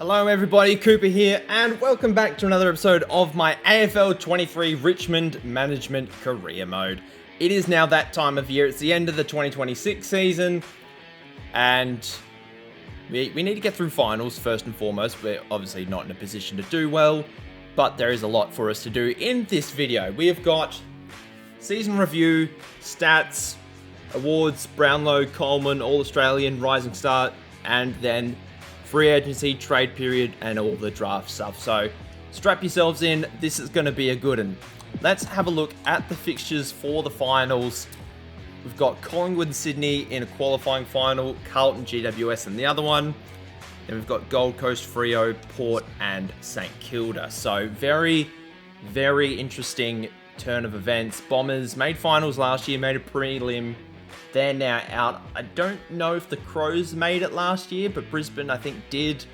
Hello everybody, Cooper here, and welcome back to another episode of my AFL 23 Richmond Management Career Mode. It is now that time of year, it's the end of the 2026 season, and we need to get through finals first and foremost. We're obviously not in a position to do well, but there is a lot for us to do in this video. We have got season review, stats, awards, Brownlow, Coleman, All-Australian, Rising Star, and then free agency, trade period, and all the draft stuff. So strap yourselves in, this is going to be a good one. Let's have a look at the fixtures for the finals. We've got Collingwood and Sydney in a qualifying final, Carlton, GWS in the other one. Then we've got Gold Coast, Freo, Port, and St Kilda. So very, very interesting turn of events. Bombers made finals last year, made a prelim. They're now out. I don't know if the Crows made it last year, but Brisbane, I think, did.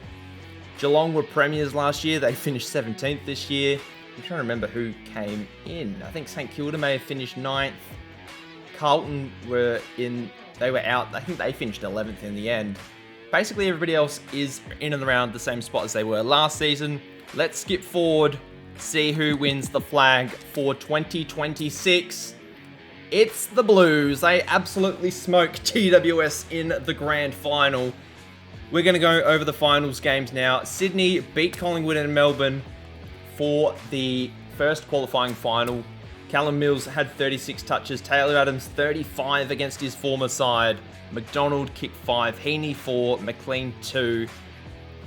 Geelong were premiers last year. They finished 17th this year. I'm trying to remember who came in. I think St Kilda may have finished 9th. Carlton were out. I think they finished 11th in the end. Basically, everybody else is in and around the same spot as they were last season. Let's skip forward, see who wins the flag for 2026. It's the Blues. They absolutely smoked GWS in the grand final. We're going to go over the finals games now. Sydney beat Collingwood and Melbourne for the first qualifying final. Callum Mills had 36 touches. Taylor Adams 35 against his former side. McDonald kicked 5. Heaney 4. McLean 2.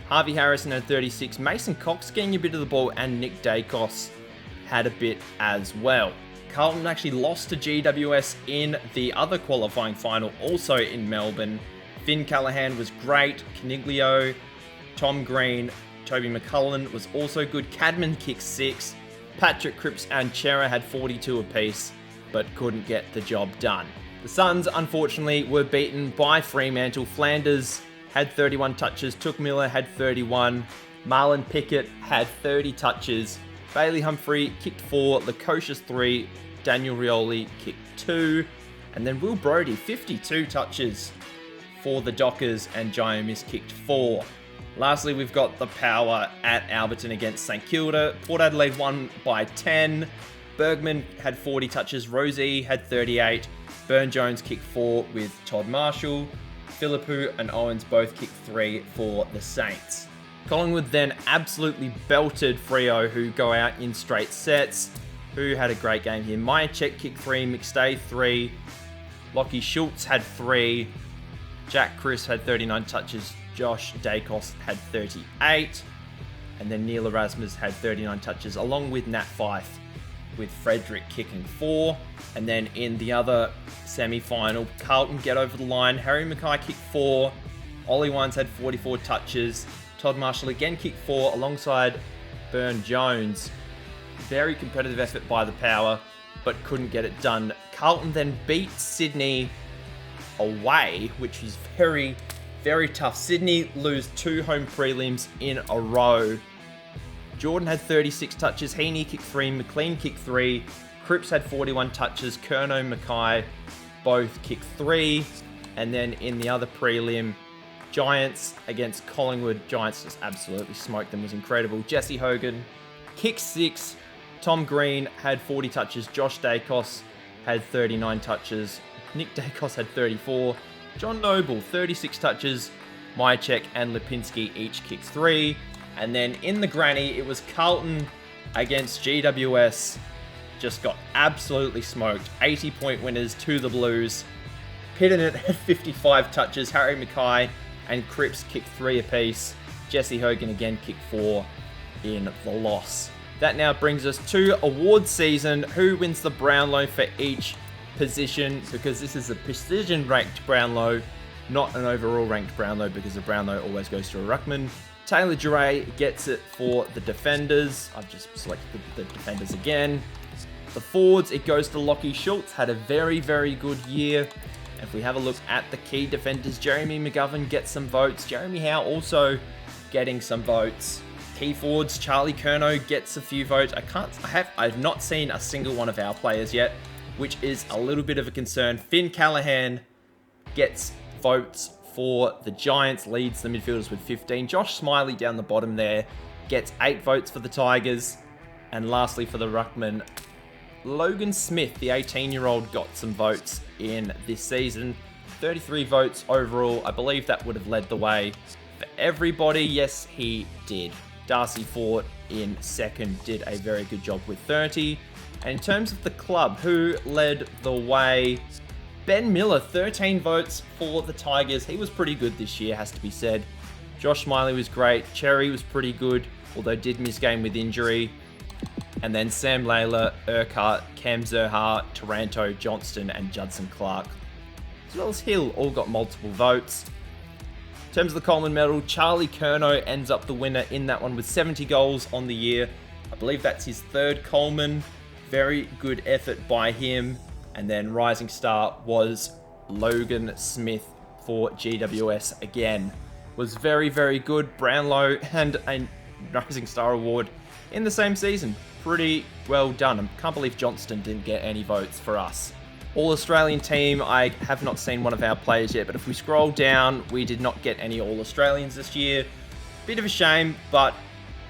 Harvey Harrison had 36. Mason Cox getting a bit of the ball, and Nick Dacos had a bit as well. Carlton actually lost to GWS in the other qualifying final, also in Melbourne. Finn Callaghan was great. Caniglio, Tom Green, Toby McCullen was also good. Cadman kicked 6. Patrick Cripps and Chera had 42 apiece, but couldn't get the job done. The Suns, unfortunately, were beaten by Fremantle. Flanders had 31 touches. Took Miller had 31. Marlon Pickett had 30 touches. Bailey Humphrey kicked 4. Lukosius 3. Daniel Rioli kicked 2. And then Will Brodie, 52 touches for the Dockers, and Jyomis kicked 4. Lastly, we've got the Power at Alberton against St Kilda. Port Adelaide won by 10. Bergman had 40 touches. Rosie had 38. Burne-Jones kicked 4 with Todd Marshall. Philippou and Owens both kicked 3 for the Saints. Collingwood then absolutely belted Freo, who go out in straight sets. Who had a great game here. Myercheck kicked 3, McStay 3, Lockie Schultz had 3, Jack Chris had 39 touches, Josh Dacos had 38, and then Neil Erasmus had 39 touches, along with Nat Fife, with Frederick kicking 4. And then in the other semi-final, Carlton get over the line. Harry Mackay kicked 4, Ollie Wines had 44 touches, Todd Marshall again kicked 4 alongside Burne-Jones. Very competitive effort by the Power, but couldn't get it done. Carlton then beat Sydney away, which is very, very tough. Sydney lose 2 home prelims in a row. Jordan had 36 touches. Heaney kicked 3. McLean kicked 3. Cripps had 41 touches. Curnow, Mackay both kicked 3. And then in the other prelim, Giants against Collingwood. Giants just absolutely smoked them. It was incredible. Jesse Hogan kicked 6. Tom Green had 40 touches. Josh Dacos had 39 touches. Nick Dacos had 34. John Noble, 36 touches. Myercheck and Lipinski each kicked 3. And then in the granny, it was Carlton against GWS. Just got absolutely smoked. 80-point winners to the Blues. Pitternet had 55 touches. Harry Mackay and Cripps kicked 3 apiece. Jesse Hogan again kicked 4 in the loss. That now brings us to award season. Who wins the Brownlow for each position? Because this is a precision ranked Brownlow, not an overall ranked Brownlow, because the Brownlow always goes to a ruckman. Taylor Duray gets it for the defenders. I've just selected the defenders again. The forwards, it goes to Lockie Schultz. Had a very, very good year. If we have a look at the key defenders, Jeremy McGovern gets some votes. Jeremy Howe also getting some votes. Key forwards, Charlie Curnow gets a few votes. I've not seen a single one of our players yet, which is a little bit of a concern. Finn Callaghan gets votes for the Giants, leads the midfielders with 15. Josh Smiley down the bottom there gets 8 votes for the Tigers. And lastly for the Ruckman, Logan Smith, the 18-year-old, got some votes in this season. 33 votes overall. I believe that would have led the way for everybody. Yes, he did. Darcy Fort in second did a very good job with 30. And in terms of the club, who led the way? Ben Miller, 13 votes for the Tigers. He was pretty good this year, has to be said. Josh Smiley was great. Cherry was pretty good, although did miss game with injury. And then Sam Layla, Urquhart, Cam Zerha, Taranto, Johnston, and Judson Clark, as well as Hill, all got multiple votes. In terms of the Coleman medal, Charlie Curnow ends up the winner in that one with 70 goals on the year. I believe that's his third Coleman. Very good effort by him. And then rising star was Logan Smith for GWS again. Was very, very good. Brownlow and a rising star award in the same season. Pretty well done. I can't believe Johnston didn't get any votes for us. All-Australian team, I have not seen one of our players yet, but if we scroll down, we did not get any All-Australians this year. Bit of a shame, but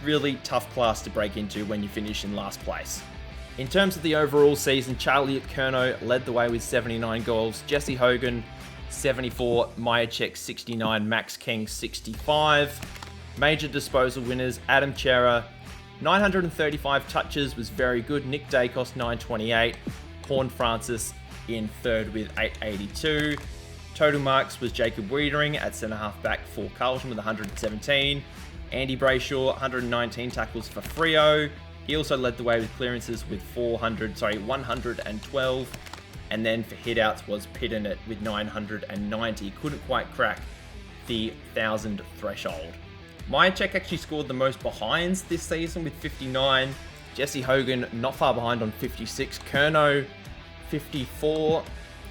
really tough class to break into when you finish in last place. In terms of the overall season, Charlie Curnow led the way with 79 goals, Jesse Hogan 74, Myercheck 69, Max King 65. Major disposal winners, Adam Chera 935 touches was very good. Nick Dacos 928, Horn Francis in third with 882. Total marks was Jacob Wiedering at centre half back for Carlton with 117. Andy Brayshaw 119 tackles for Freo. He also led the way with clearances with 112. And then for hitouts was Pitternet with 990. Couldn't quite crack the 1,000 threshold. Myercheck actually scored the most behinds this season with 59. Jesse Hogan not far behind on 56. Curnow 54.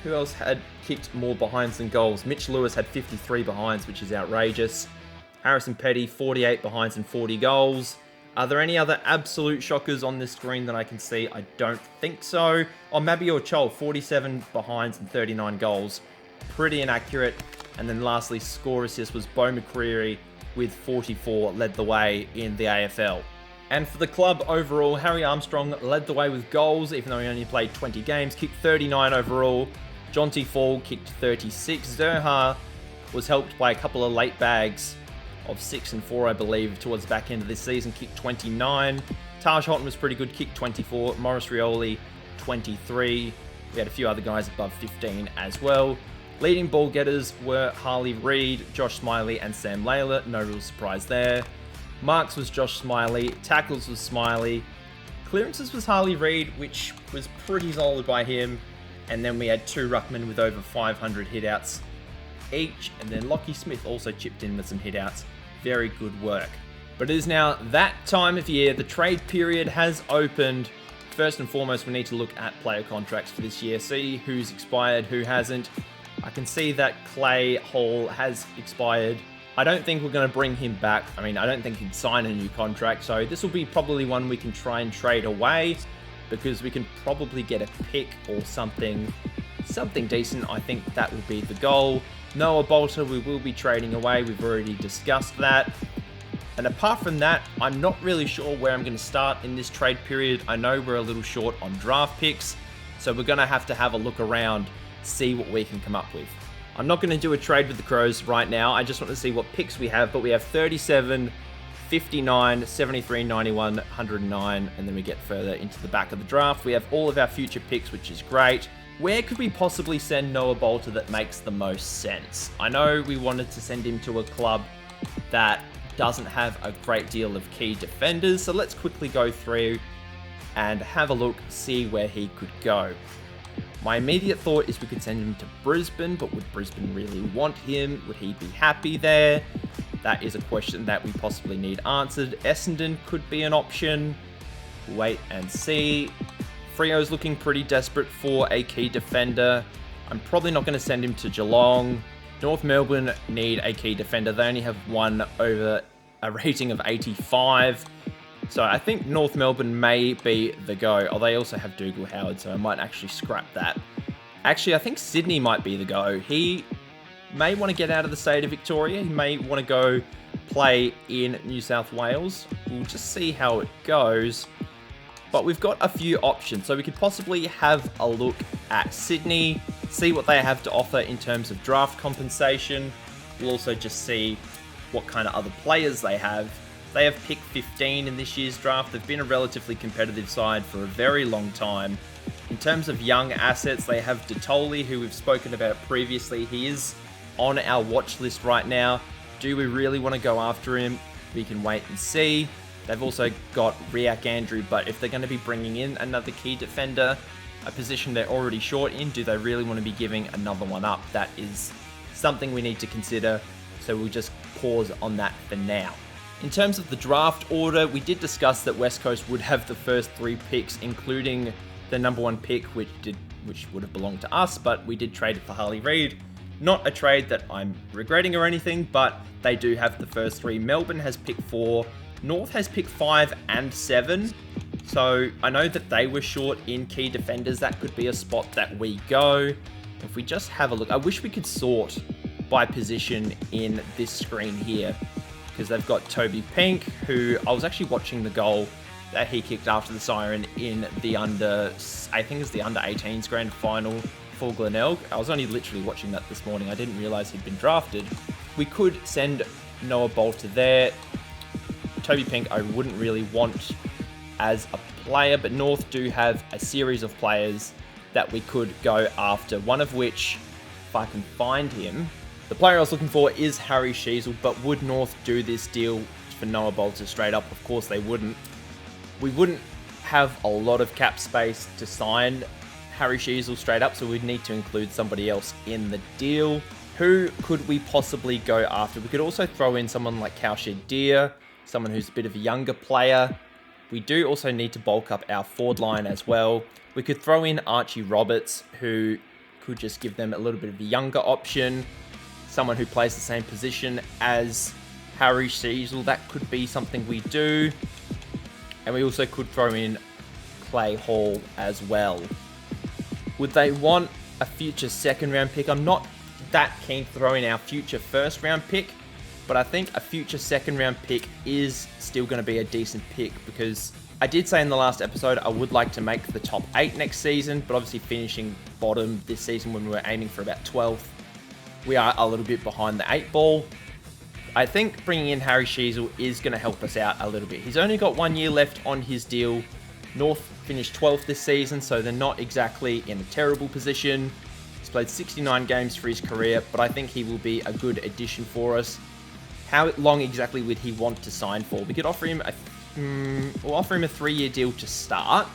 Who else had kicked more behinds than goals? Mitch Lewis had 53 behinds, which is outrageous. Harrison Petty 48 behinds and 40 goals. Are there any other absolute shockers on this screen that I can see? I don't think so. Oh, Mabior Chol 47 behinds and 39 goals. Pretty inaccurate. And then lastly, score assist was Beau McCreary with 44, led the way in the AFL. And for the club overall, Harry Armstrong led the way with goals, even though he only played 20 games, kicked 39 overall. Jonty Fall kicked 36. Zerha was helped by a couple of late bags of 6 and 4, I believe, towards the back end of this season, kicked 29. Taj Houghton was pretty good, kicked 24. Morris Rioli, 23. We had a few other guys above 15 as well. Leading ball getters were Harley Reid, Josh Smiley, and Sam Layla. No real surprise there. Marks was Josh Smiley. Tackles was Smiley. Clearances was Harley Reid, which was pretty solid by him. And then we had 2 ruckmen with over 500 hitouts each. And then Lockie Smith also chipped in with some hitouts. Very good work. But it is now that time of year. The trade period has opened. First and foremost, we need to look at player contracts for this year. See who's expired, who hasn't. I can see that Clay Hall has expired. I don't think we're going to bring him back. I mean, I don't think he'd sign a new contract. So this will be probably one we can try and trade away because we can probably get a pick or something decent. I think that would be the goal. Noah Bolter, we will be trading away. We've already discussed that. And apart from that, I'm not really sure where I'm going to start in this trade period. I know we're a little short on draft picks, so we're going to have a look around, see what we can come up with. I'm not going to do a trade with the Crows right now. I just want to see what picks we have, but we have 37, 59, 73, 91, 109, and then we get further into the back of the draft. We have all of our future picks, which is great. Where could we possibly send Noah Bolter that makes the most sense? I know we wanted to send him to a club that doesn't have a great deal of key defenders, so let's quickly go through and have a look, see where he could go. My immediate thought is we could send him to Brisbane, but would Brisbane really want him? Would he be happy there? That is a question that we possibly need answered. Essendon could be an option. Wait and see. Freo's looking pretty desperate for a key defender. I'm probably not going to send him to Geelong. North Melbourne need a key defender. They only have one over a rating of 85. So I think North Melbourne may be the go. Oh, they also have Dougal Howard, so I might actually scrap that. Actually, I think Sydney might be the go. He may want to get out of the state of Victoria. He may want to go play in New South Wales. We'll just see how it goes. But we've got a few options. So we could possibly have a look at Sydney, see what they have to offer in terms of draft compensation. We'll also just see what kind of other players they have. They have picked 15 in this year's draft. They've been a relatively competitive side for a very long time. In terms of young assets, they have Datoli, who we've spoken about previously. He is on our watch list right now. Do we really want to go after him? We can wait and see. They've also got Riak Andrew, but if they're going to be bringing in another key defender, a position they're already short in, do they really want to be giving another one up? That is something we need to consider, so we'll just pause on that for now. In terms of the draft order, we did discuss that West Coast would have the first 3 picks, including the number 1 pick, which would have belonged to us, but we did trade it for Harley Reid. Not a trade that I'm regretting or anything, but they do have the first 3. Melbourne has picked 4. North has picked 5 and 7. So I know that they were short in key defenders. That could be a spot that we go. If we just have a look, I wish we could sort by position in this screen here, because they've got Toby Pink, who I was actually watching the goal that he kicked after the siren in the under 18s grand final for Glenelg. I was only literally watching that this morning. I didn't realize he'd been drafted. We could send Noah Bolter there. Toby Pink I wouldn't really want as a player, but North do have a series of players that we could go after, one of which, if I can find him, the player I was looking for is Harry Sheasel. But would North do this deal for Noah Bolter straight up? Of course they wouldn't. We wouldn't have a lot of cap space to sign Harry Sheasel straight up, so we'd need to include somebody else in the deal. Who could we possibly go after? We could also throw in someone like Cowshed Deer, someone who's a bit of a younger player. We do also need to bulk up our forward line as well. We could throw in Archie Roberts, who could just give them a little bit of a younger option. Someone who plays the same position as Harry Sheasel. That could be something we do. And we also could throw in Clay Hall as well. Would they want a future second round pick? I'm not that keen to throw in our future first round pick, but I think a future second round pick is still going to be a decent pick, because I did say in the last episode I would like to make the top 8 next season, but obviously finishing bottom this season when we were aiming for about 12th, we are a little bit behind the 8 ball. I think bringing in Harry Sheasel is going to help us out a little bit. He's only got 1 year left on his deal. North finished 12th this season, so they're not exactly in a terrible position. He's played 69 games for his career, but I think he will be a good addition for us. How long exactly would he want to sign for? We could offer him we'll offer him a 3-year deal to start.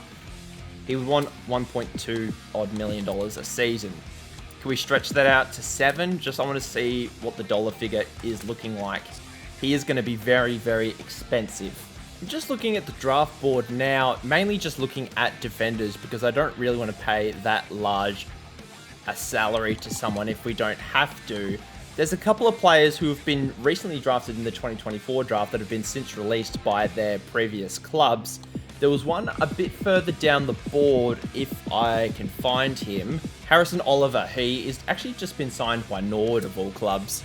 He would want $1.2 odd million a season. Can we stretch that out to 7? I want to see what the dollar figure is looking like. He is going to be very, very expensive. I'm just looking at the draft board now, mainly just looking at defenders, because I don't really want to pay that large a salary to someone if we don't have to. There's a couple of players who have been recently drafted in the 2024 draft that have been since released by their previous clubs. There was one a bit further down the board, if I can find him. Harrison Oliver. He is actually just been signed by Norwood of all clubs.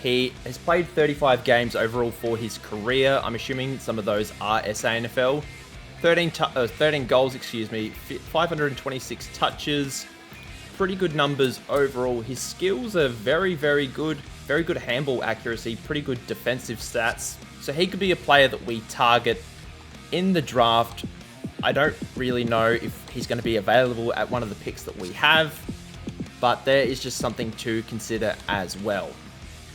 He has played 35 games overall for his career. I'm assuming some of those are SANFL. 13 goals, 526 touches. Pretty good numbers overall. His skills are very, very good. Very good handball accuracy, pretty good defensive stats. So he could be a player that we target in the draft. I don't really know if he's going to be available at one of the picks that we have, but there is just something to consider as well.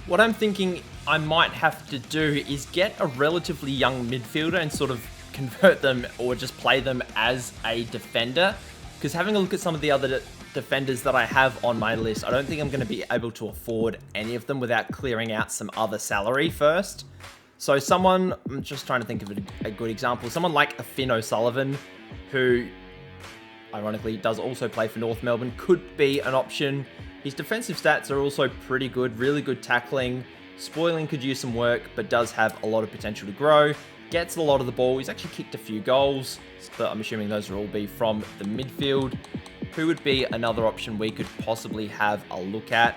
What I'm thinking I might have to do is get a relatively young midfielder and sort of convert them or just play them as a defender, because having a look at some of the other defenders that I have on my list, I don't think I'm going to be able to afford any of them without clearing out some other salary first. So someone, I'm just trying to think of a good example, someone like a Finn O'Sullivan, who ironically does also play for North Melbourne, could be an option. His defensive stats are also pretty good, really good tackling. Spoiling could use some work, but does have a lot of potential to grow. Gets a lot of the ball. He's actually kicked a few goals, but I'm assuming those will all be from the midfield. Who would be another option we could possibly have a look at?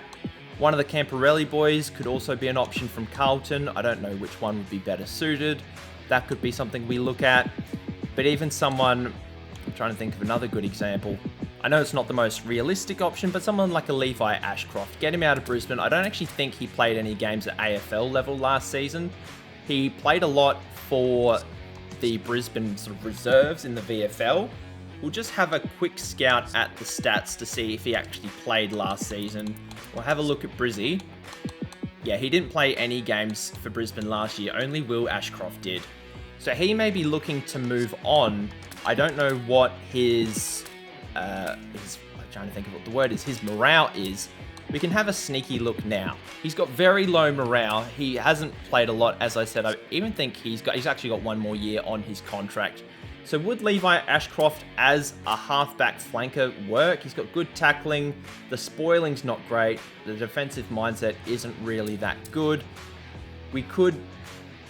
One of the Camporelli boys could also be an option from Carlton. I don't know which one would be better suited. That could be something we look at. But even someone, I'm trying to think of another good example. I know it's not the most realistic option, but someone like a Levi Ashcroft. Get him out of Brisbane. I don't actually think he played any games at AFL level last season. He played a lot for the Brisbane sort of reserves in the VFL. We'll just have a quick scout at the stats to see if he actually played last season. We'll have a look at Brizzy. Yeah, he didn't play any games for Brisbane last year. Only Will Ashcroft did. So he may be looking to move on. I don't know what his I'm trying to think of what the word is, his morale is. We can have a sneaky look now. He's got very low morale. He hasn't played a lot, as I said. I even think he's actually got one more year on his contract. So would Levi Ashcroft as a halfback flanker work? He's got good tackling. The spoiling's not great. The defensive mindset isn't really that good. We could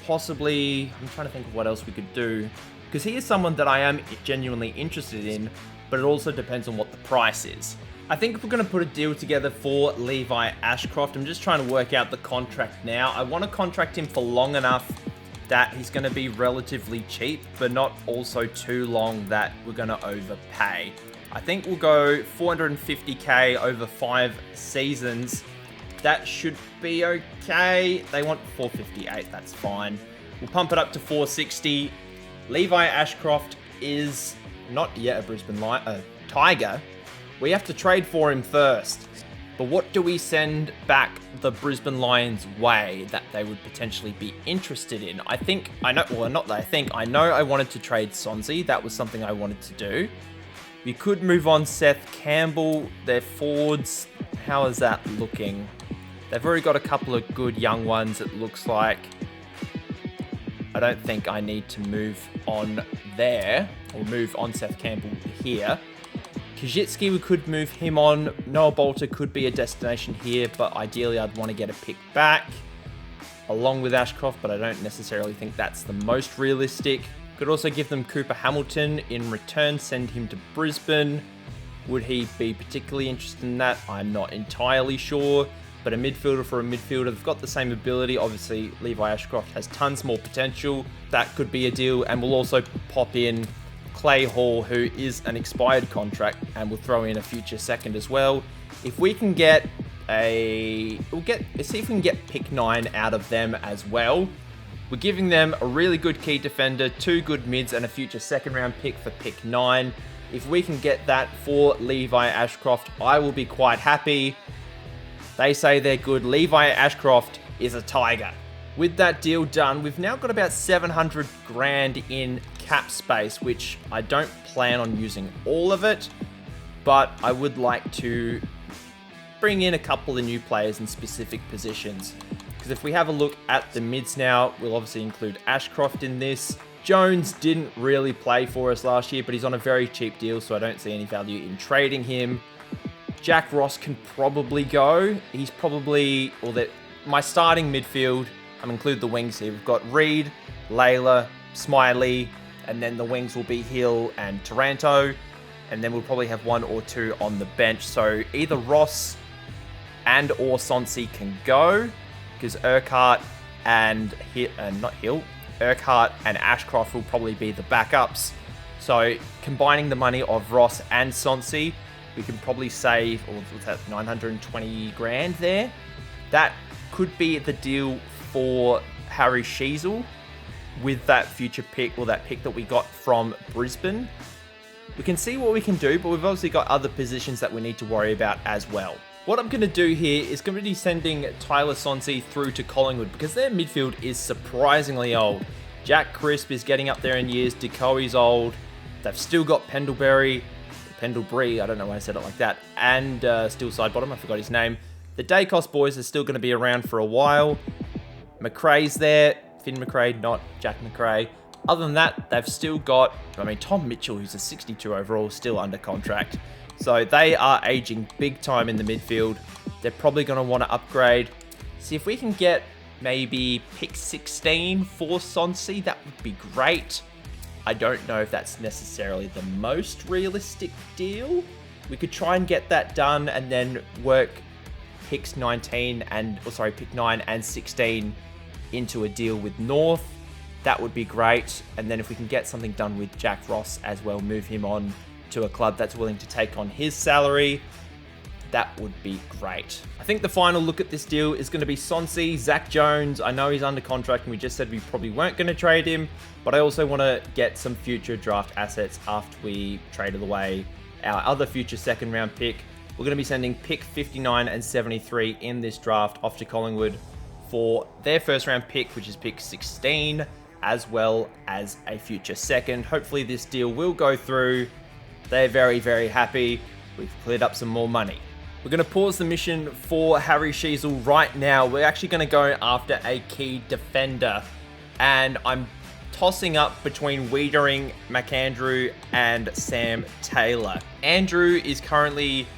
possibly, I'm trying to think of what else we could do, because he is someone that I am genuinely interested in, but it also depends on what the price is. I think if we're going to put a deal together for Levi Ashcroft, I'm just trying to work out the contract now. I want to contract him for long enough that he's going to be relatively cheap, but not also too long that we're going to overpay. I think we'll go 450k over 5 seasons. That should be okay. They want 458, that's fine. We'll pump it up to 460. Levi Ashcroft is not yet a Brisbane Tiger. We have to trade for him first. But what do we send back the Brisbane Lions way that they would potentially be interested in? I know I wanted to trade Sonsi. That was something I wanted to do. We could move on Seth Campbell. Their forwards, how is that looking? They've already got a couple of good young ones, it looks like. I don't think I need to move on there, or move on Seth Campbell here. Kajitsky, we could move him on. Noah Bolter could be a destination here, but ideally I'd want to get a pick back along with Ashcroft, but I don't necessarily think that's the most realistic. Could also give them Cooper Hamilton in return, send him to Brisbane. Would he be particularly interested in that? I'm not entirely sure, but a midfielder for a midfielder, they've got the same ability. Obviously, Levi Ashcroft has tons more potential. That could be a deal, and we'll also pop in Clay Hall, who is an expired contract, and we'll throw in a future second as well. If we can get see if we can get pick 9 out of them as well. We're giving them a really good key defender, 2 good mids, and a future second round pick for pick 9. If we can get that for Levi Ashcroft, I will be quite happy. They say they're good. Levi Ashcroft is a Tiger. With that deal done, we've now got about 700 grand in cap space, which I don't plan on using all of it, but I would like to bring in a couple of new players in specific positions. Because if we have a look at the mids now, we'll obviously include Ashcroft in this. Jones didn't really play for us last year, but he's on a very cheap deal, so I don't see any value in trading him. Jack Ross can probably go. He's probably, my starting midfield, I'm include the wings here. We've got Reed, Layla, Smiley, and then the wings will be Hill and Taranto, and then we'll probably have 1 or 2 on the bench. So either Ross and or Sonsi can go, because Urquhart and Urquhart and Ashcroft will probably be the backups. So combining the money of Ross and Sonsi, we can probably save, or what's that, 920 grand there. That could be the deal for Harry Sheasel with that future pick, or that pick that we got from Brisbane. We can see what we can do, but we've obviously got other positions that we need to worry about as well. What I'm going to do here is going to be sending Tyler Sonsi through to Collingwood, because their midfield is surprisingly old. Jack Crisp is getting up there in years, Decoe's old, they've still got Pendlebury, I don't know why I said it like that, and still side bottom, I forgot his name. The Dacos boys are still going to be around for a while. McRae's there, Finn McRae, not Jack McRae. Other than that, they've still got, Tom Mitchell, who's a 62 overall, still under contract. So they are aging big time in the midfield. They're probably going to want to upgrade. See if we can get maybe pick 16 for Sonsi. That would be great. I don't know if that's necessarily the most realistic deal. We could try and get that done and then work picks 19 and, pick 9 and 16 into a deal with North, that would be great. And then if we can get something done with Jack Ross as well, move him on to a club that's willing to take on his salary, that would be great. I think the final look at this deal is going to be Sonsi, Zach Jones. I know he's under contract and we just said we probably weren't going to trade him, but I also want to get some future draft assets after we traded away our other future second round pick. We're going to be sending pick 59 and 73 in this draft off to Collingwood for their first round pick, which is pick 16, as well as a future second. Hopefully this deal will go through. They're very, very happy. We've cleared up some more money. We're going to pause the mission for Harry Sheezel right now. We're actually going to go after a key defender. And I'm tossing up between Wiedering, McAndrew, and Sam Taylor. Andrew is currently...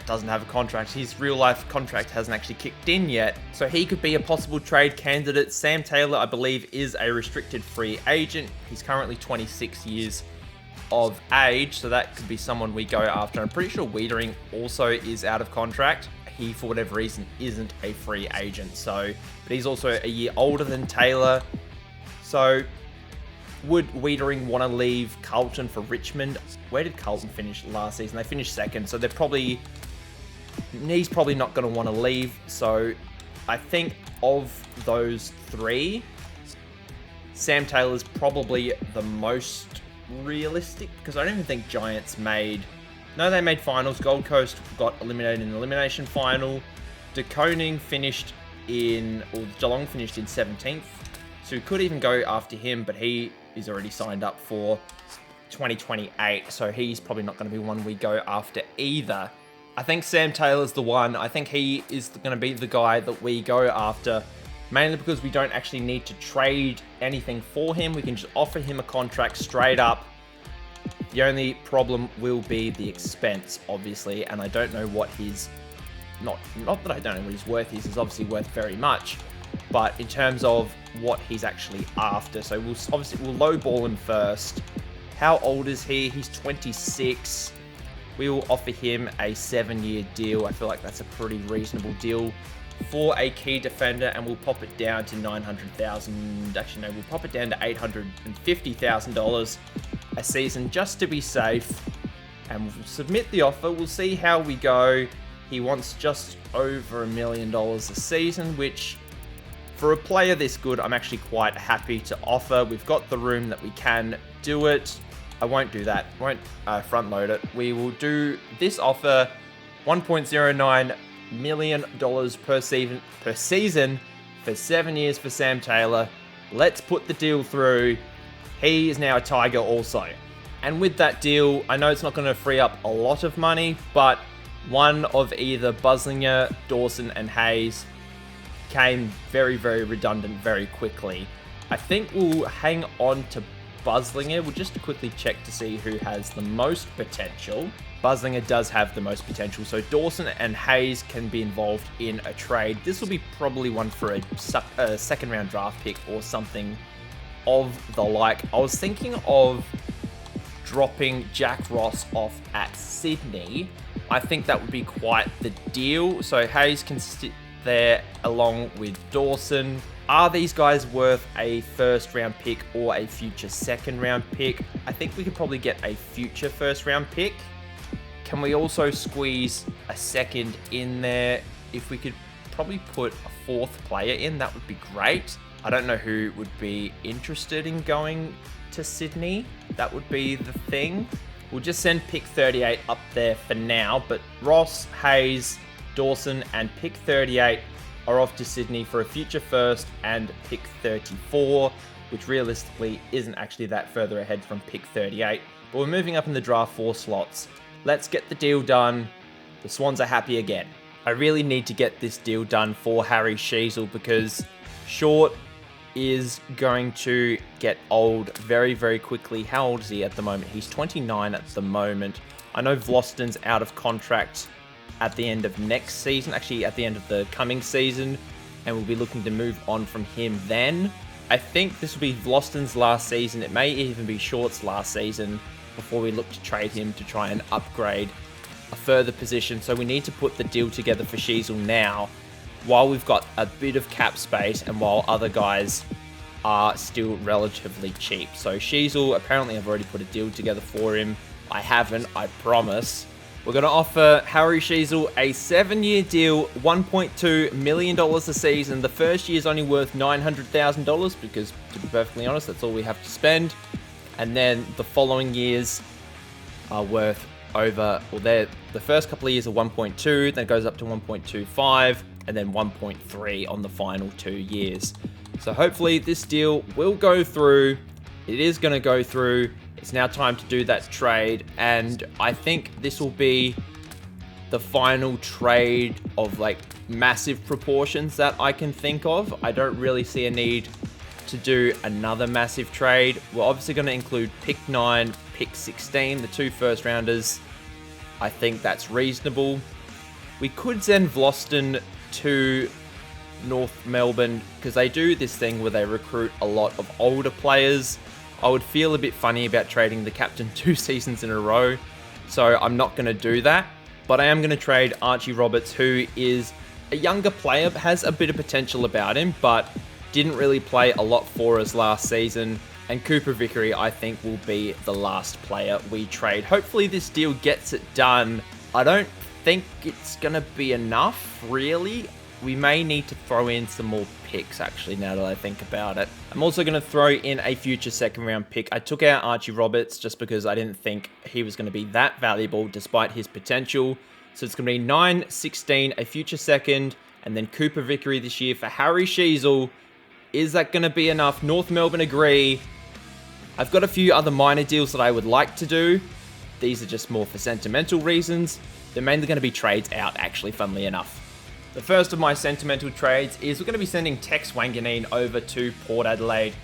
doesn't have a contract. His real life contract hasn't actually kicked in yet, so he could be a possible trade candidate. Sam Taylor, I believe, is a restricted free agent. He's currently 26 years of age, so that could be someone we go after. I'm pretty sure Wiedering also is out of contract. He, for whatever reason, isn't a free agent, but he's also a year older than Taylor. So would Wiedering want to leave Carlton for Richmond? Where did Carlton finish last season? They finished second, so he's probably not going to want to leave. So I think of those three, Sam Taylor's probably the most realistic, because I don't even think Giants made... No, they made finals. Gold Coast got eliminated in the elimination final. De Koning finished Geelong finished in 17th. So we could even go after him, but he is already signed up for 2028, so he's probably not going to be one we go after either. I think Sam Taylor's the one. I think he is going to be the guy that we go after, mainly because we don't actually need to trade anything for him. We can just offer him a contract straight up. The only problem will be the expense, obviously, and I don't know what his... Not that I don't know what his worth is. He's obviously worth very much, but in terms of what he's actually after. So we'll lowball him first. How old is he? He's 26. We will offer him a 7-year deal. I feel like that's a pretty reasonable deal for a key defender, and we'll pop it down to $900,000. Actually, no, we'll pop it down to $850,000 a season just to be safe. And we'll submit the offer. We'll see how we go. He wants just over $1 million a season, which for a player this good, I'm actually quite happy to offer. We've got the room that we can do it. I won't do that. I won't front load it. We will do this offer, $1.09 million per season for 7 years for Sam Taylor. Let's put the deal through. He is now a Tiger also. And with that deal, I know it's not going to free up a lot of money, but one of either Buslinger, Dawson, and Hayes came very, very redundant very quickly. I think we'll hang on to Buslinger. We'll just quickly check to see who has the most potential. Buslinger does have the most potential, so Dawson and Hayes can be involved in a trade. This will be probably one for a second round draft pick or something of the like. I was thinking of dropping Jack Ross off at Sydney. I think that would be quite the deal. So Hayes can sit there along with Dawson. Are these guys worth a first round pick or a future second round pick? I think we could probably get a future first round pick. Can we also squeeze a second in there? If we could probably put a fourth player in, that would be great. I don't know who would be interested in going to Sydney. That would be the thing. We'll just send pick 38 up there for now, but Ross, Hayes, Dawson, and pick 38 are off to Sydney for a future first and pick 34, which realistically isn't actually that further ahead from pick 38, but we're moving up in the draft 4 slots. Let's get the deal done. The Swans are happy again. I really need to get this deal done for Harry Sheezel because Short is going to get old very, very quickly. How old is he at the moment? He's 29 at the moment. I know Vlosten's out of contract at the end of next season, actually at the end of the coming season, and we'll be looking to move on from him then. I think this will be Vlosten's last season. It may even be Short's last season before we look to trade him to try and upgrade a further position. So we need to put the deal together for Sheasel now, while we've got a bit of cap space and while other guys are still relatively cheap. So Sheasel, apparently I've already put a deal together for him. I haven't, I promise. We're going to offer Harry Sheasel a 7-year deal, $1.2 million a season. The first year is only worth $900,000 because, to be perfectly honest, that's all we have to spend. And then the following years are worth over, well, the first couple of years are 1.2, then it goes up to 1.25, and then 1.3 on the final 2 years. So hopefully this deal will go through. It is going to go through. It's now time to do that trade, and I think this will be the final trade of like massive proportions that I can think of. I don't really see a need to do another massive trade. We're obviously going to include pick 9, pick 16, the 2 first rounders. I think that's reasonable. We could send Vloston to North Melbourne because they do this thing where they recruit a lot of older players. I would feel a bit funny about trading the captain 2 seasons in a row, so I'm not going to do that. But I am going to trade Archie Roberts, who is a younger player, has a bit of potential about him, but didn't really play a lot for us last season. And Cooper Vickery, I think, will be the last player we trade. Hopefully this deal gets it done. I don't think it's going to be enough, really. We may need to throw in some more picks, actually, now that I think about it. I'm also going to throw in a future second round pick. I took out Archie Roberts just because I didn't think he was going to be that valuable despite his potential. So it's going to be 9, 16, a future second, and then Cooper Vickery this year for Harry Sheasel. Is that going to be enough? North Melbourne agree. I've got a few other minor deals that I would like to do. These are just more for sentimental reasons. They're mainly going to be trades out, actually, funnily enough. The first of my sentimental trades is we're going to be sending Tex Wanganeen over to Port Adelaide.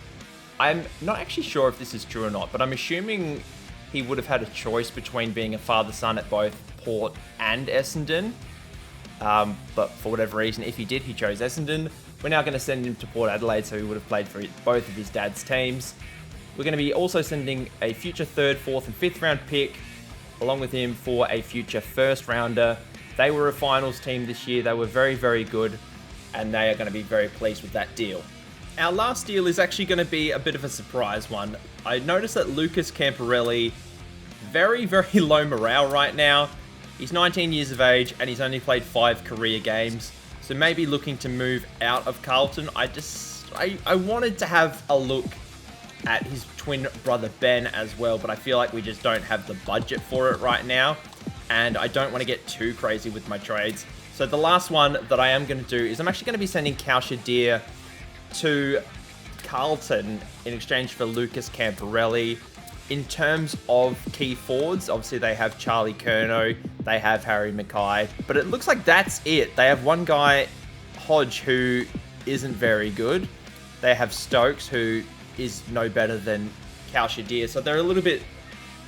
I'm not actually sure if this is true or not, but I'm assuming he would have had a choice between being a father-son at both Port and Essendon. But for whatever reason, if he did, he chose Essendon. We're now going to send him to Port Adelaide, so he would have played for both of his dad's teams. We're going to be also sending a future 3rd, 4th, and 5th round pick along with him for a future first rounder. They were a finals team this year. They were very, very good, and they are going to be very pleased with that deal. Our last deal is actually going to be a bit of a surprise one. I noticed that Lucas Camporelli, very, very low morale right now. He's 19 years of age, and he's only played 5 career games. So maybe looking to move out of Carlton. I wanted to have a look at his twin brother Ben as well, but I feel like we just don't have the budget for it right now, and I don't want to get too crazy with my trades. So the last one that I am going to do is I'm actually going to be sending Kaushadir to Carlton in exchange for Lucas Camporelli. In terms of key forwards, obviously they have Charlie Curnow, they have Harry Mackay, but it looks like that's it. They have one guy, Hodge, who isn't very good. They have Stokes, who is no better than Kaushadir, so they're a little bit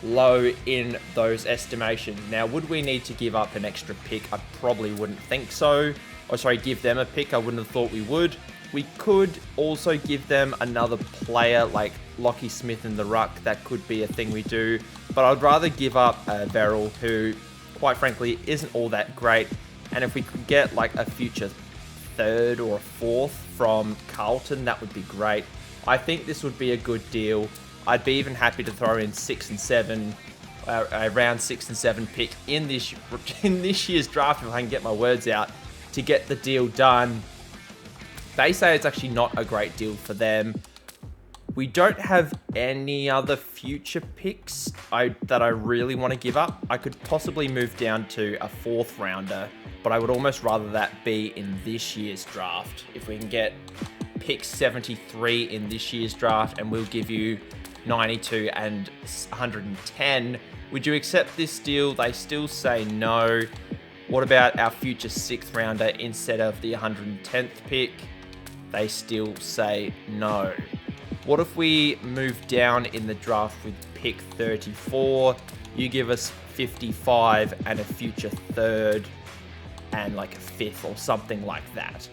low in those estimations. Now, would we need to give up an extra pick? I probably wouldn't think so. Or sorry, give them a pick. I wouldn't have thought we would. We could also give them another player like Lockie Smith in the ruck. That could be a thing we do. But I'd rather give up Beryl, who, quite frankly, isn't all that great. And if we could get like a future 3rd or a 4th from Carlton, that would be great. I think this would be a good deal. I'd be even happy to throw in 6 and 7, around 6 and 7 pick in this year's draft if I can get my words out to get the deal done. They say it's actually not a great deal for them. We don't have any other future picks that I really want to give up. I could possibly move down to a 4th rounder, but I would almost rather that be in this year's draft. If we can get pick 73 in this year's draft and we'll give you 92 and 110. Would you accept this deal? They still say no. What about our future 6th rounder instead of the 110th pick? They still say no. What if we move down in the draft with pick 34? You give us 55 and a future 3rd and like a 5th or something like that.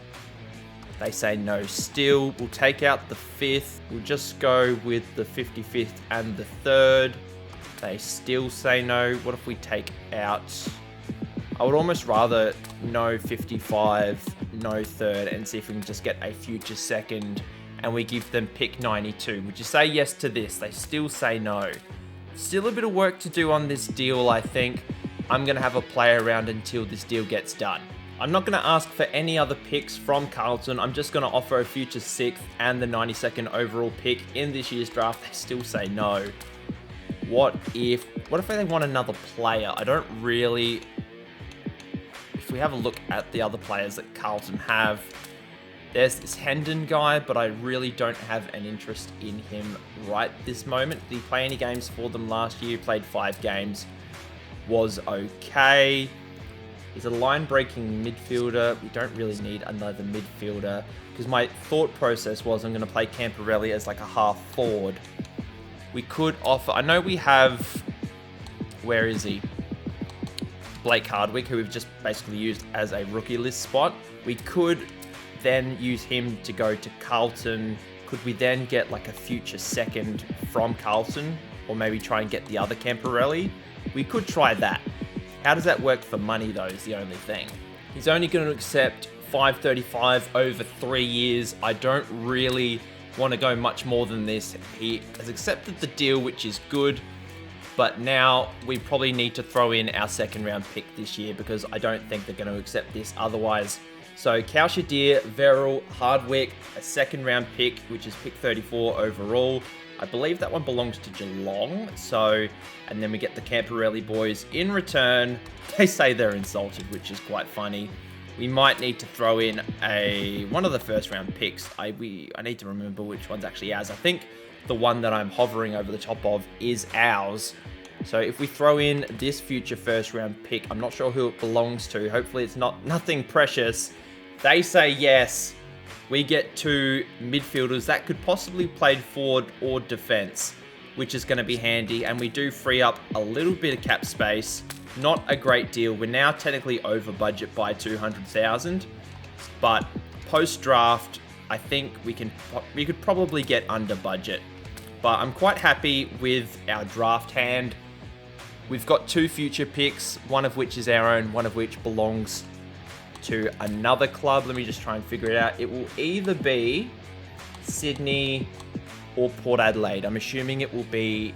They say no still. We'll take out the 5th. We'll just go with the 55th and the 3rd. They still say no. What if we take out I would almost rather no 55, no third, and see if we can just get a future second and we give them pick 92. Would you say yes to this? They still say no. Still a bit of work to do on this deal, I think. I'm going to have a play around until this deal gets done. I'm not going to ask for any other picks from Carlton. I'm just going to offer a future 6th and the 92nd overall pick in this year's draft. They still say no. What if they want another player? I don't really... If we have a look at the other players that Carlton have, there's this Hendon guy, but I really don't have an interest in him right this moment. Did he play any games for them last year? Played 5 games. Was okay. He's a line-breaking midfielder. We don't really need another midfielder, because my thought process was I'm going to play Camporelli as like a half forward. We could offer... I know we have... Where is he? Blake Hardwick, who we've just basically used as a rookie list spot. We could then use him to go to Carlton. Could we then get like a future second from Carlton? Or maybe try and get the other Camporelli? We could try that. How does that work for money, though, is the only thing. He's only going to accept $535 over 3 years. I don't really want to go much more than this. He has accepted the deal, which is good. But now we probably need to throw in our second round pick this year, because I don't think they're going to accept this otherwise. So Kaushadir, Verrill, Hardwick, a second round pick, which is pick 34 overall. I believe that one belongs to Geelong. And then we get the Camporelli boys in return. They say they're insulted, which is quite funny. We might need to throw in one of the first round picks. I need to remember which one's actually ours. I think the one that I'm hovering over the top of is ours. So if we throw in this future first round pick, I'm not sure who it belongs to. Hopefully it's nothing precious. They say yes. We get 2 midfielders that could possibly play forward or defense, which is going to be handy. And we do free up a little bit of cap space. Not a great deal. We're now technically over budget by 200,000, but post draft, I think we could probably get under budget. But I'm quite happy with our draft hand. We've got 2 future picks, one of which is our own, one of which belongs to another club. Let me just try and figure it out. It will either be Sydney or Port Adelaide. I'm assuming it will be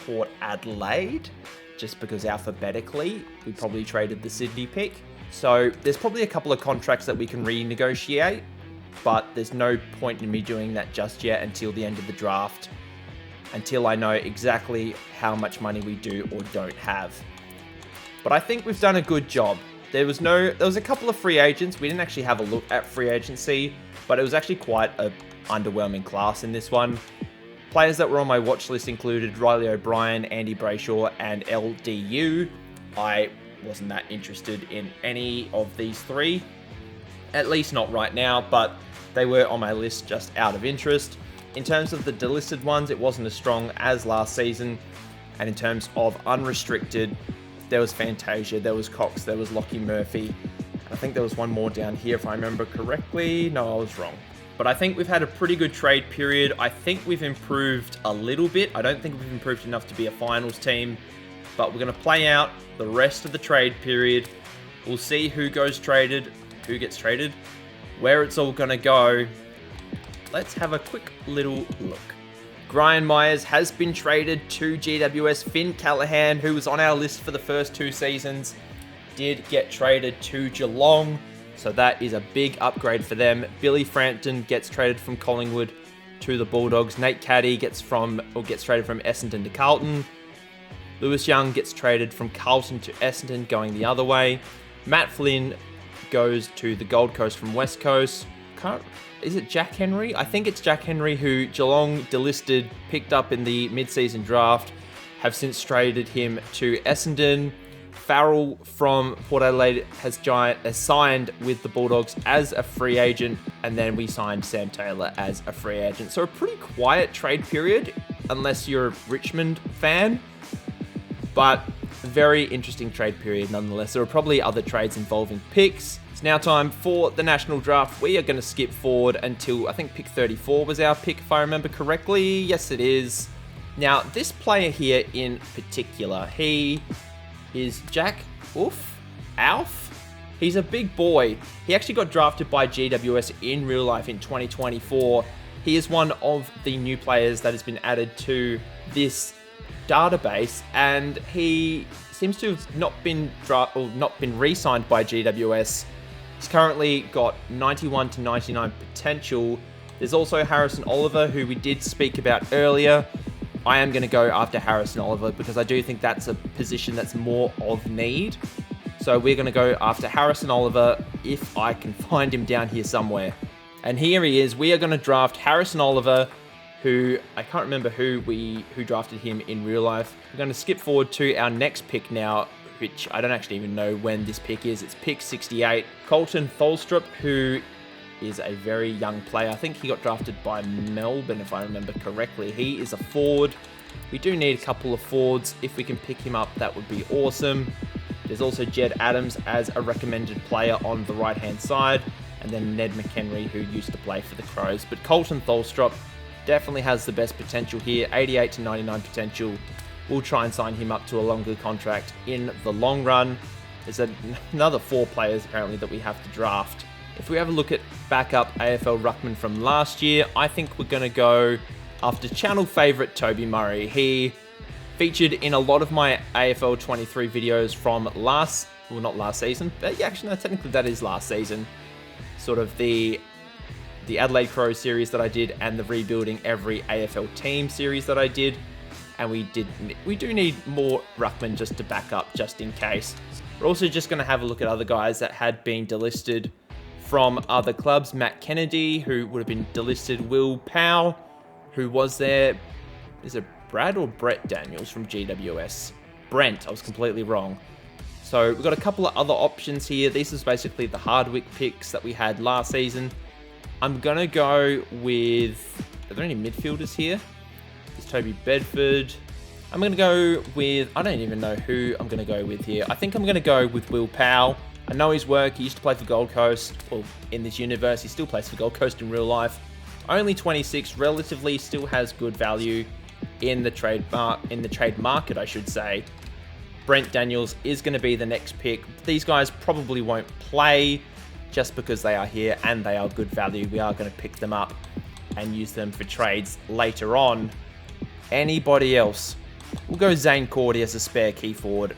Port Adelaide, just because alphabetically we probably traded the Sydney pick. So there's probably a couple of contracts that we can renegotiate, but there's no point in me doing that just yet until the end of the draft, until I know exactly how much money we do or don't have. But I think we've done a good job. There was a couple of free agents. We didn't actually have a look at free agency, but it was actually quite a underwhelming class in this one. Players that were on my watch list included Riley O'Brien, Andy Brayshaw, and LDU. I wasn't that interested in any of these 3, at least not right now, but they were on my list just out of interest. In terms of the delisted ones, it wasn't as strong as last season. And in terms of unrestricted, there was Fantasia, there was Cox, there was Lockie Murphy. I think there was one more down here if I remember correctly. No, I was wrong. But I think we've had a pretty good trade period. I think we've improved a little bit. I don't think we've improved enough to be a finals team. But we're going to play out the rest of the trade period. We'll see who goes traded, who gets traded, where it's all going to go. Let's have a quick little look. Brian Myers has been traded to GWS. Finn Callahan, who was on our list for the first 2 seasons, did get traded to Geelong. So that is a big upgrade for them. Billy Frampton gets traded from Collingwood to the Bulldogs. Nate Caddy gets traded from Essendon to Carlton. Lewis Young gets traded from Carlton to Essendon, going the other way. Matt Flynn goes to the Gold Coast from West Coast. Is it Jack Henry? I think it's Jack Henry, who Geelong delisted, picked up in the mid-season draft, have since traded him to Essendon. Farrell from Port Adelaide has signed with the Bulldogs as a free agent, and then we signed Sam Taylor as a free agent. So a pretty quiet trade period, unless you're a Richmond fan, but very interesting trade period nonetheless. There were probably other trades involving picks. It's now time for the national draft. We are going to skip forward until, I think pick 34 was our pick, if I remember correctly. Yes, it is. Now, this player here in particular, he is Jack Alf. He's a big boy. He actually got drafted by GWS in real life in 2024. He is one of the new players that has been added to this database, and he seems to have not been re-signed by GWS. He's currently got 91 to 99 potential. There's also Harrison Oliver, who we did speak about earlier. I am going to go after Harrison Oliver because I do think that's a position that's more of need. So we're going to go after Harrison Oliver if I can find him down here somewhere. And here he is. We are going to draft Harrison Oliver, who I can't remember who drafted him in real life. We're going to skip forward to our next pick now, which I don't actually even know when this pick is. It's pick 68. Colton Tholstrup, who is a very young player. I think he got drafted by Melbourne, if I remember correctly. He is a forward. We do need a couple of forwards. If we can pick him up, that would be awesome. There's also Jed Adams as a recommended player on the right-hand side, and then Ned McHenry, who used to play for the Crows. But Colton Tholstrup definitely has the best potential here, 88 to 99 potential. We'll try and sign him up to a longer contract in the long run. There's another 4 players apparently that we have to draft. If we have a look at backup AFL ruckman from last year, I think we're going to go after channel favourite Toby Murray. He featured in a lot of my AFL 23 videos from not last season, but yeah, actually no, technically that is last season. Sort of the Adelaide Crows series that I did and the Rebuilding Every AFL Team series that I did. And we do need more ruckmen just to back up, just in case. We're also just going to have a look at other guys that had been delisted from other clubs. Matt Kennedy, who would have been delisted. Will Powell, who was there. Is it Brad or Brett Daniels from GWS? Brent, I was completely wrong. So we've got a couple of other options here. This is basically the Hardwick picks that we had last season. I'm going to go with... Are there any midfielders here? There's Toby Bedford. I'm going to go with... I don't even know who I'm going to go with here. I think I'm going to go with Will Powell. I know his work. He used to play for Gold Coast. Well, in this universe, he still plays for Gold Coast in real life. Only 26, relatively still has good value in the trade market, I should say. Brent Daniels is going to be the next pick. These guys probably won't play just because they are here and they are good value. We are going to pick them up and use them for trades later on. Anybody else? We'll go Zane Cordy as a spare key forward.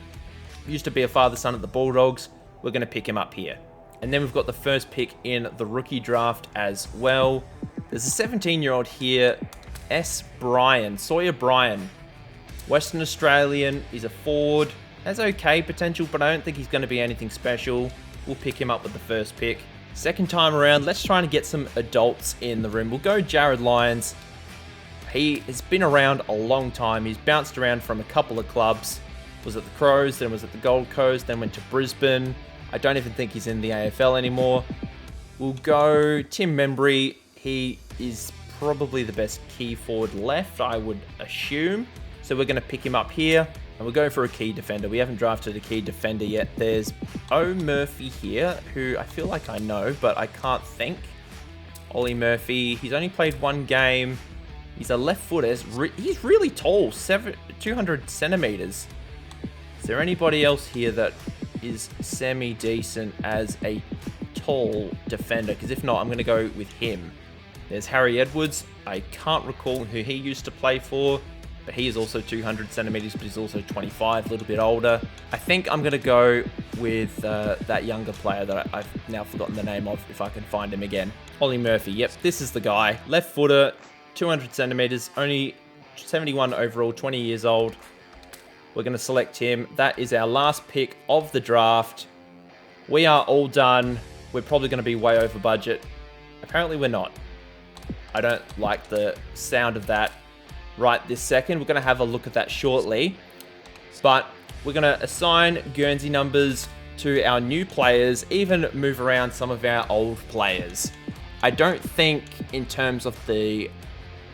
Used to be a father-son at the Bulldogs. We're going to pick him up here. And then we've got the first pick in the rookie draft as well. There's a 17-year-old here, Sawyer Bryan. Western Australian, he's a forward. Has okay potential, but I don't think he's going to be anything special. We'll pick him up with the first pick. Second time around, let's try and get some adults in the room. We'll go Jared Lyons. He has been around a long time. He's bounced around from a couple of clubs. Was at the Crows, then was at the Gold Coast, then went to Brisbane. I don't even think he's in the AFL anymore. We'll go Tim Membry. He is probably the best key forward left, I would assume. So we're going to pick him up here, and we're going for a key defender. We haven't drafted a key defender yet. There's O. Murphy here, who I feel like I know, but I can't think. Ollie Murphy, he's only played one game. He's a left footer. He's really tall, 200 centimeters. Is there anybody else here that is semi-decent as a tall defender? Because if not, I'm going to go with him. There's Harry Edwards. I can't recall who he used to play for, but he is also 200 centimeters, but he's also 25, a little bit older. I think I'm going to go with that younger player that I've now forgotten the name of, if I can find him again. Ollie Murphy. Yep, this is the guy. Left footer, 200 centimeters, only 71 overall, 20 years old. We're going to select him. That is our last pick of the draft. We are all done. We're probably going to be way over budget. Apparently we're not. I don't like the sound of that right this second. We're going to have a look at that shortly. But we're going to assign Guernsey numbers to our new players, even move around some of our old players. I don't think in terms of the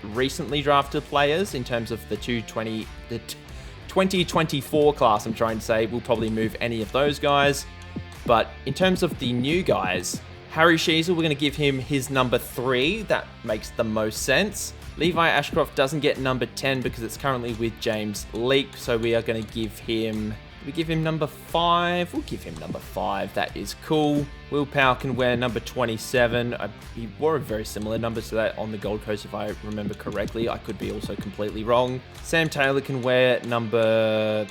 recently drafted players, in terms of the 2024 class, I'm trying to say, we'll probably move any of those guys. But in terms of the new guys, Harry Sheezel, we're going to give him his number 3. That makes the most sense. Levi Ashcroft doesn't get number 10 because it's currently with James Leake. So we are going to give him We give him number 5. We'll give him number 5. That is cool. Will Powell can wear number 27. He wore a very similar number to that on the Gold Coast, if I remember correctly. I could be also completely wrong. Sam Taylor can wear number...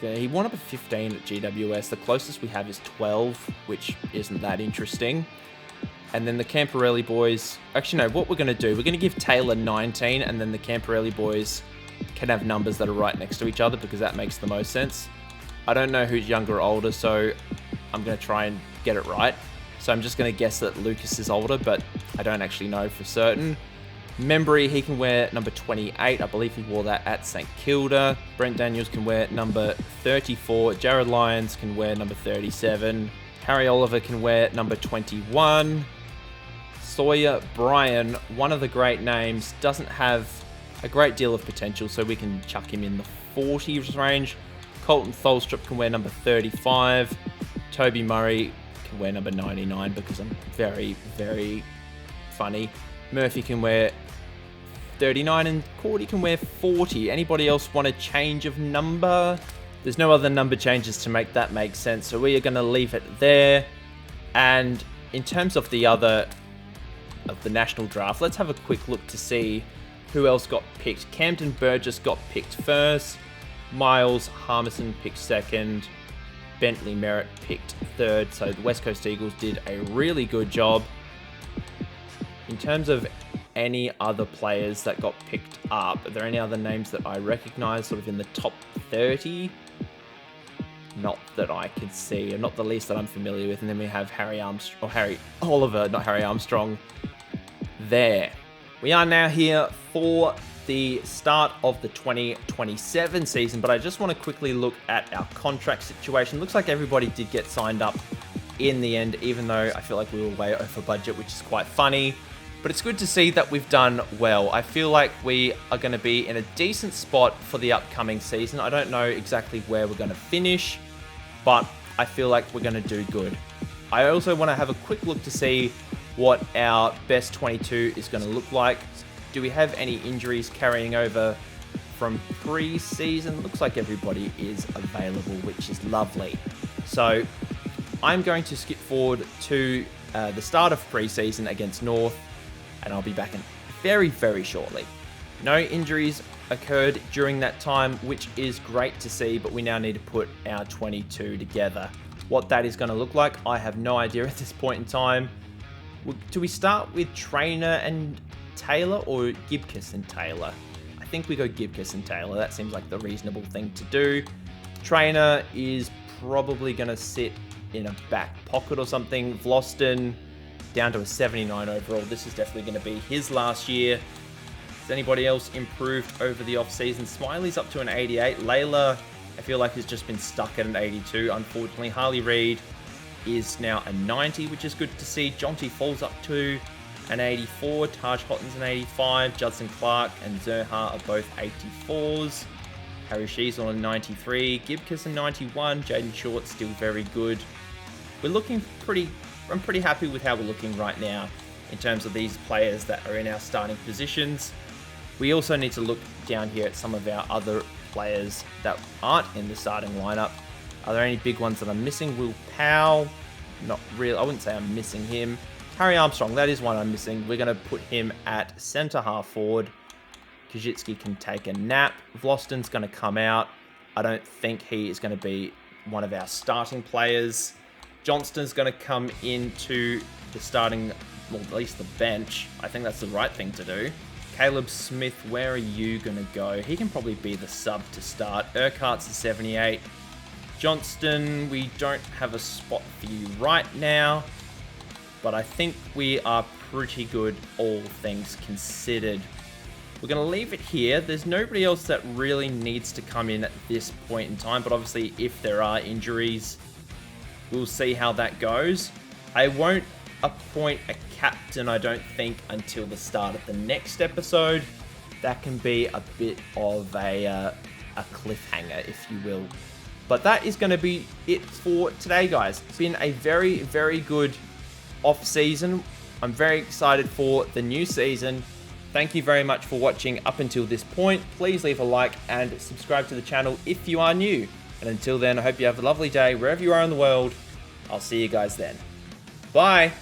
He wore number 15 at GWS. The closest we have is 12, which isn't that interesting. And then the Camporelli boys... Actually, no, what we're going to do, we're going to give Taylor 19, and then the Camporelli boys can have numbers that are right next to each other, because that makes the most sense. I don't know who's younger or older, so I'm going to try and get it right. So I'm just going to guess that Lucas is older, but I don't actually know for certain. Membry, he can wear number 28. I believe he wore that at St Kilda. Brent Daniels can wear number 34. Jared Lyons can wear number 37. Harry Oliver can wear number 21. Sawyer Bryan, one of the great names, doesn't have a great deal of potential, so we can chuck him in the 40s range. Colton Tholstrup can wear number 35. Toby Murray can wear number 99 because I'm very, very funny. Murphy can wear 39 and Cordy can wear 40. Anybody else want a change of number? There's no other number changes to make that make sense, so we are going to leave it there. And in terms of the national draft, let's have a quick look to see who else got picked. Camden Burgess got picked first. Miles Harmison picked second. Bentley Merritt picked third. So the West Coast Eagles did a really good job. In terms of any other players that got picked up, are there any other names that I recognize sort of in the top 30? Not that I can see, and not the least that I'm familiar with. And then we have Harry Oliver, not Harry Armstrong, there. We are now here for the start of the 2027 season, but I just want to quickly look at our contract situation. Looks like everybody did get signed up in the end, even though I feel like we were way over budget, which is quite funny. But it's good to see that we've done well. I feel like we are going to be in a decent spot for the upcoming season. I don't know exactly where we're going to finish, but I feel like we're going to do good. I also want to have a quick look to see what our best 22 is going to look like. Do we have any injuries carrying over from pre-season? Looks like everybody is available, which is lovely. So I'm going to skip forward to the start of pre-season against North, and I'll be back in very, very shortly. No injuries occurred during that time, which is great to see, but we now need to put our 22 together. What that is going to look like, I have no idea at this point in time. Do we start with Trainer and Taylor or Gibcus and Taylor? I think we go Gibcus and Taylor. That seems like the reasonable thing to do. Trainer is probably going to sit in a back pocket or something. Vloston down to a 79 overall. This is definitely going to be his last year. Has anybody else improved over the off-season? Smiley's up to an 88. Layla, I feel like, has just been stuck at an 82, unfortunately. Harley Reid is now a 90, which is good to see. Jonty falls up to an 84. Taj Hotton's an 85. Judson Clark and Zerha are both 84s. Harry She's on a 93. Gibcus a 91. Jaden Short still very good. We're looking I'm pretty happy with how we're looking right now in terms of these players that are in our starting positions. We also need to look down here at some of our other players that aren't in the starting lineup. Are there any big ones that I'm missing? Will Powell, not really. I wouldn't say I'm missing him. Harry Armstrong, that is one I'm missing. We're going to put him at centre half forward. Kajitsky can take a nap. Vloston's going to come out. I don't think he is going to be one of our starting players. Johnston's going to come into the starting, well, at least the bench. I think that's the right thing to do. Caleb Smith, where are you going to go? He can probably be the sub to start. Urquhart's the 78. Johnston, we don't have a spot for you right now, but I think we are pretty good, all things considered. We're going to leave it here. There's nobody else that really needs to come in at this point in time, but obviously if there are injuries, we'll see how that goes. I won't appoint a captain, I don't think, until the start of the next episode. That can be a bit of a cliffhanger, if you will. But that is going to be it for today, guys. It's been a very, very good off-season. I'm very excited for the new season. Thank you very much for watching up until this point. Please leave a like and subscribe to the channel if you are new. And until then, I hope you have a lovely day wherever you are in the world. I'll see you guys then. Bye.